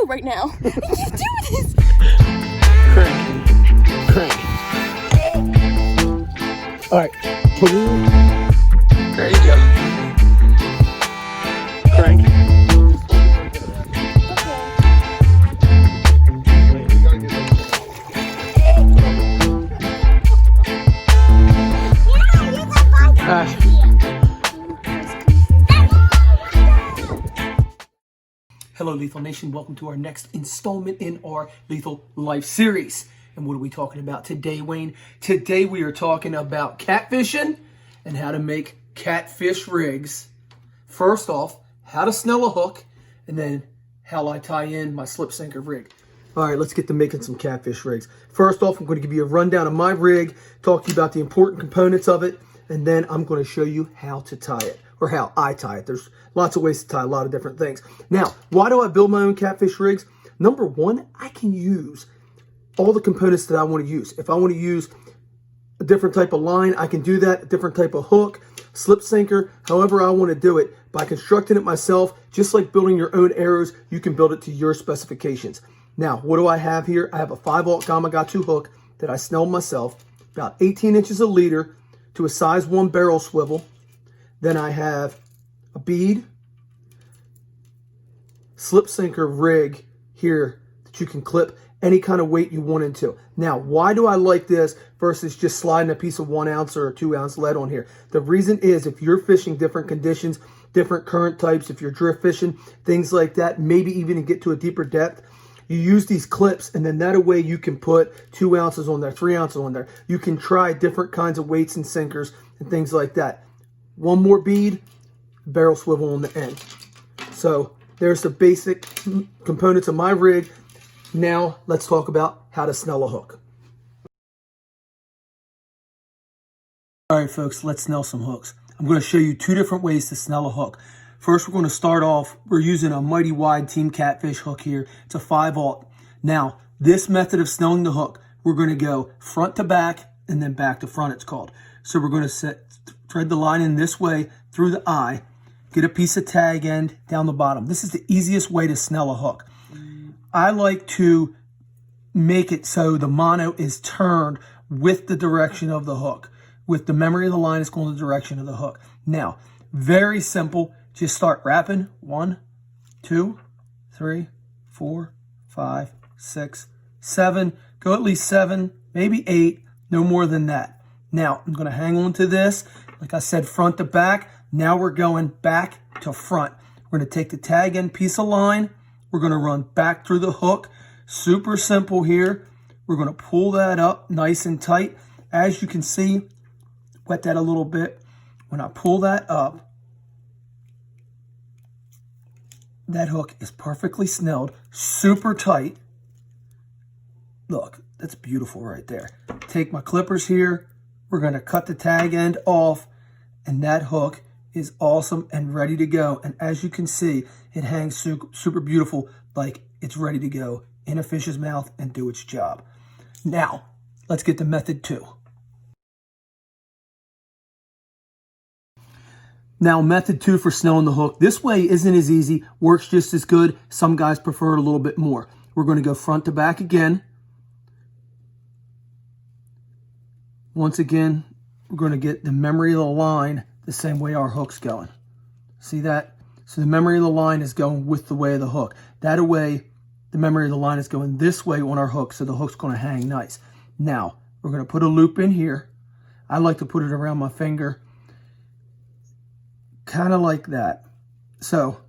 right now. I can't do this. Crank. All right, pull. There you go. Crank. Hello, Lethal Nation. Welcome to our next installment in our Lethal Life series. And what are we talking about today, Wayne? Today we are talking about catfishing and how to make catfish rigs. First off, how to snell a hook, and then how I tie in my slip sinker rig. All right, let's get to making some catfish rigs. First off, I'm going to give you a rundown of my rig, talk to you about the important components of it, and then I'm going to show you how to tie it, or how I tie it. There's lots of ways to tie a lot of different things. Now, why do I build my own catfish rigs? Number one, I can use all the components that I want to use. If I want to use a different type of line, I can do that, a different type of hook, slip sinker, however I want to do it. By constructing it myself, just like building your own arrows, you can build it to your specifications. Now, what do I have here? I have a 5/0 Gamakatsu hook that I snelled myself, about 18 inches a leader to a size 1 barrel swivel. Then I have a bead, slip sinker rig here that you can clip any kind of weight you want into. Now, why do I like this versus just sliding a piece of 1 ounce or 2 ounce lead on here? The reason is if you're fishing different conditions, different current types, if you're drift fishing, things like that, maybe even to get to a deeper depth, you use these clips, and then that way you can put 2 ounces on there, 3 ounces on there. You can try different kinds of weights and sinkers and things like that. One more bead, barrel swivel on the end. So there's the basic components of my rig. Now let's talk about how to snell a hook. All right, folks, let's snell some hooks. I'm going to show you 2 different ways to snell a hook. First, we're going to start off, we're using a Mighty Wide Team Catfish hook here. It's a 5/0. Now, this method of snelling the hook, we're going to go front to back and then back to front, it's called. So we're going to thread the line in this way through the eye, get a piece of tag end down the bottom. This is the easiest way to snell a hook. I like to make it so the mono is turned with the direction of the hook. With the memory of the line, it's going the direction of the hook. Now, very simple. Just start wrapping. 1, 2, 3, 4, 5, 6, 7. Go at least 7, maybe 8, no more than that. Now, I'm going to hang on to this. Like I said, front to back. Now we're going back to front. We're going to take the tag end piece of line. We're going to run back through the hook. Super simple here. We're going to pull that up nice and tight. As you can see, wet that a little bit. When I pull that up, that hook is perfectly snelled, super tight. Look, that's beautiful right there. Take my clippers here. We're going to cut the tag end off, and that hook is awesome and ready to go. And as you can see, it hangs super beautiful, like it's ready to go in a fish's mouth and do its job. Now, let's get to method 2. Now, method 2 for snelling the hook. This way isn't as easy, works just as good. Some guys prefer it a little bit more. We're going to go front to back again. Once again, we're going to get the memory of the line the same way our hook's going. See that? So the memory of the line is going with the way of the hook. That way, the memory of the line is going this way on our hook, so the hook's going to hang nice. Now, we're going to put a loop in here. I like to put it around my finger, kind of like that. So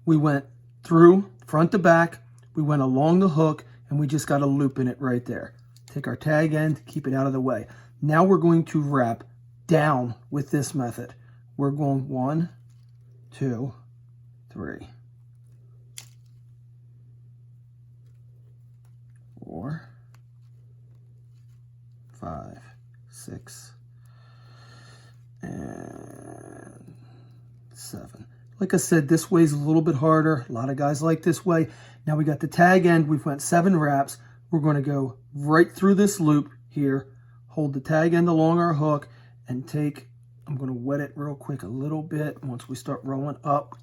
we went through front to back, we went along the hook, and we just got a loop in it right there. Take our tag end, keep it out of the way. Now we're going to wrap down with this method. We're going 1, 2, 3, 4, 5, 6, and 7. Like I said, this way's a little bit harder. A lot of guys like this way. Now we got the tag end. We've went 7 wraps. We're going to go right through this loop here, hold the tag end along our hook, and take, I'm going to wet it real quick a little bit once we start rolling up,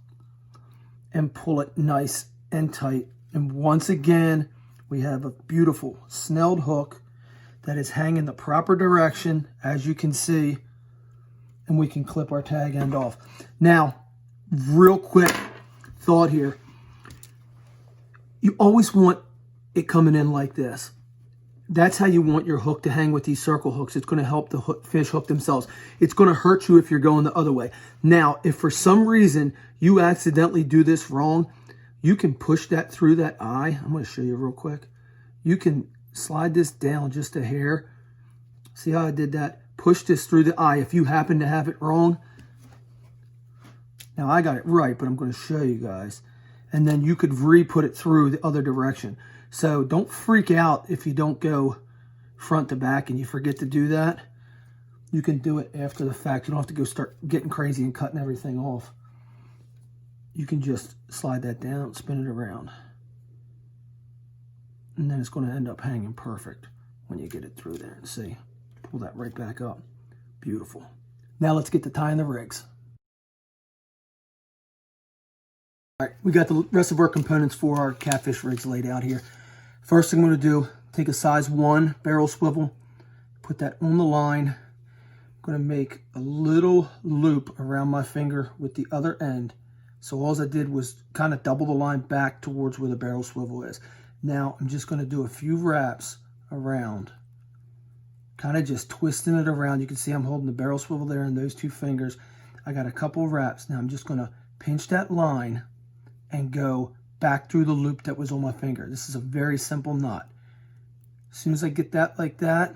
and pull it nice and tight And once again, we have a beautiful snelled hook that is hanging the proper direction, as you can see, and we can clip our tag end off. Now, real quick thought here. You always want it coming in like this. That's how you want your hook to hang with these circle hooks. It's going to help the fish hook themselves. It's going to hurt you if you're going the other way. Now, if for some reason you accidentally do this wrong, you can push that through that eye. I'm going to show you real quick. You can slide this down just a hair. See how I did that? Push this through the eye if you happen to have it wrong. Now, I got it right, but I'm going to show you guys. And then you could re-put it through the other direction. So don't freak out if you don't go front to back and you forget to do that. You can do it after the fact. You don't have to go start getting crazy and cutting everything off. You can just slide that down, spin it around. And then it's going to end up hanging perfect when you get it through there. And see, pull that right back up. Beautiful. Now let's get to tying the rigs. All right, we got the rest of our components for our catfish rigs laid out here. First thing I'm going to do, take a size 1 barrel swivel, put that on the line. I'm going to make a little loop around my finger with the other end. So all I did was kind of double the line back towards where the barrel swivel is. Now I'm just going to do a few wraps around, kind of just twisting it around. You can see I'm holding the barrel swivel there in those 2 fingers. I got a couple wraps. Now I'm just going to pinch that line and go back through the loop that was on my finger. This is a very simple knot. As soon as I get that like that,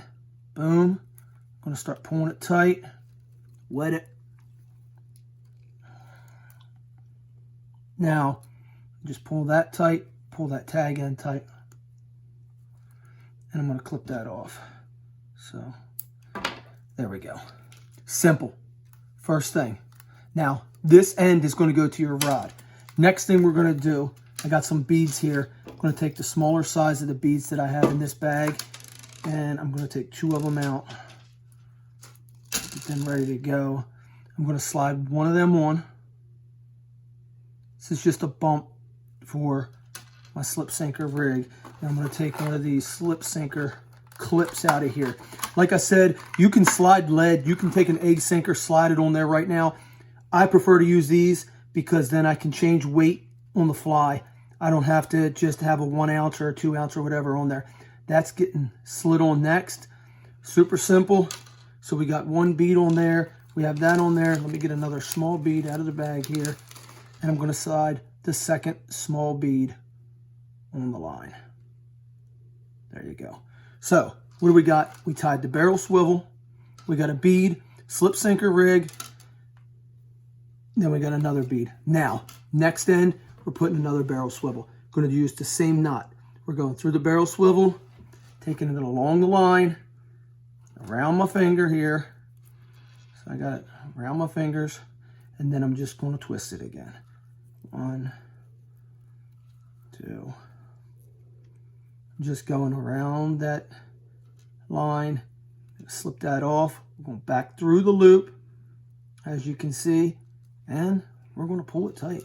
boom, I'm going to start pulling it tight, wet it. Now, just pull that tight, pull that tag end tight, and I'm going to clip that off. So, there we go. Simple. First thing. Now, this end is going to go to your rod. Next thing we're going to do, I got some beads here. I'm going to take the smaller size of the beads that I have in this bag, and I'm going to take 2 of them out. Get them ready to go. I'm going to slide one of them on. This is just a bump for my slip sinker rig. And I'm going to take one of these slip sinker clips out of here. Like I said, you can slide lead. You can take an egg sinker, slide it on there right now. I prefer to use these because then I can change weight on the fly. I don't have to just have a 1 ounce or a 2 ounce or whatever on there. That's getting slid on next. Super simple. So we got 1 bead on there. We have that on there. Let me get another small bead out of the bag here. And I'm going to slide the second small bead on the line. There you go. So what do we got? We tied the barrel swivel. We got a bead, slip sinker rig. Then we got another bead. Now, next end, we're putting another barrel swivel. Going to use the same knot. We're going through the barrel swivel, taking it along the line, around my finger here. So I got it around my fingers, and then I'm just going to twist it again. 1, 2. Just going around that line. Slip that off. We're going back through the loop, as you can see, and we're going to pull it tight.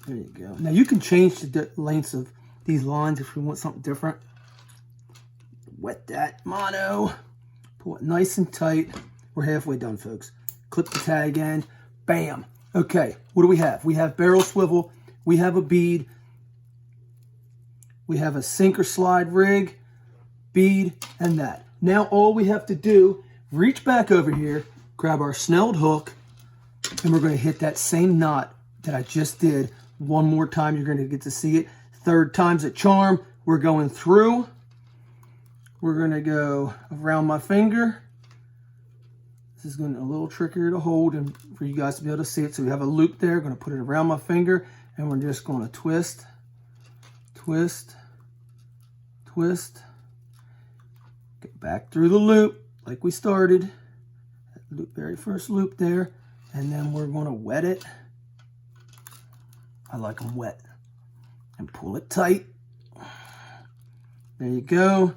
There you go. Now you can change the lengths of these lines if you want something different. Wet that mono. Pull it nice and tight. We're halfway done, folks. Clip the tag end. Bam. Okay, what do we have? We have barrel swivel. We have a bead. We have a sinker slide rig, bead, and that. Now all we have to do, reach back over here, grab our snelled hook, and we're going to hit that same knot that I just did. One more time, you're going to get to see it. 3rd time's a charm. We're going through. We're going to go around my finger. This is going to be a little trickier to hold and for you guys to be able to see it. So we have a loop there. Going to put it around my finger, and we're just going to twist, twist, twist. Get back through the loop like we started. That very first loop there. And then we're going to wet it. I like them wet. And pull it tight. There you go.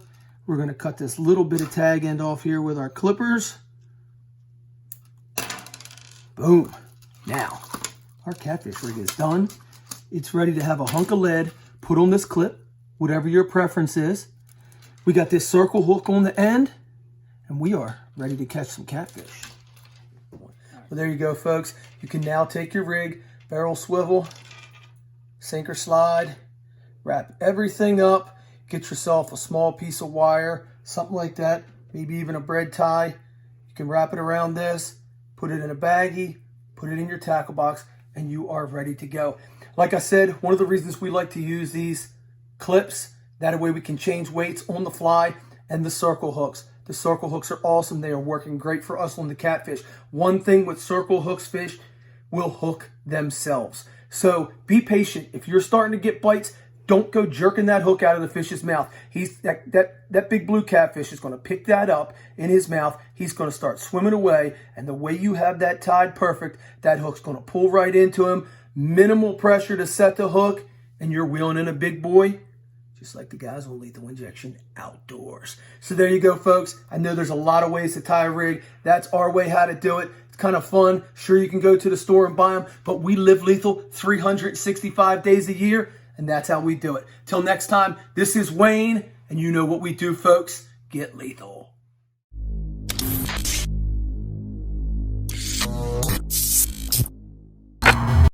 We're going to cut this little bit of tag end off here with our clippers. Boom. Now, our catfish rig is done. It's ready to have a hunk of lead put on this clip, whatever your preference is. We got this circle hook on the end, and we are ready to catch some catfish. Well, there you go, folks. You can now take your rig, barrel swivel, sinker slide, wrap everything up, get yourself a small piece of wire, something like that, maybe even a bread tie. You can wrap it around this, put it in a baggie, put it in your tackle box, and you are ready to go. Like I said, one of the reasons we like to use these clips, that way we can change weights on the fly, and the circle hooks. The circle hooks are awesome. They are working great for us on the catfish. One thing with circle hooks, fish will hook themselves. So be patient. If you're starting to get bites, don't go jerking that hook out of the fish's mouth. That big blue catfish is going to pick that up in his mouth. He's going to start swimming away, and the way you have that tied perfect, that hook's going to pull right into him. Minimal pressure to set the hook, and you're wheeling in a big boy, just like the guys on Lethal Injection Outdoors. So there you go, folks. I know there's a lot of ways to tie a rig. That's our way how to do it. It's kind of fun. Sure, you can go to the store and buy them, but we live lethal 365 days a year, and that's how we do it. Till next time, this is Wayne, and you know what we do, folks. Get lethal.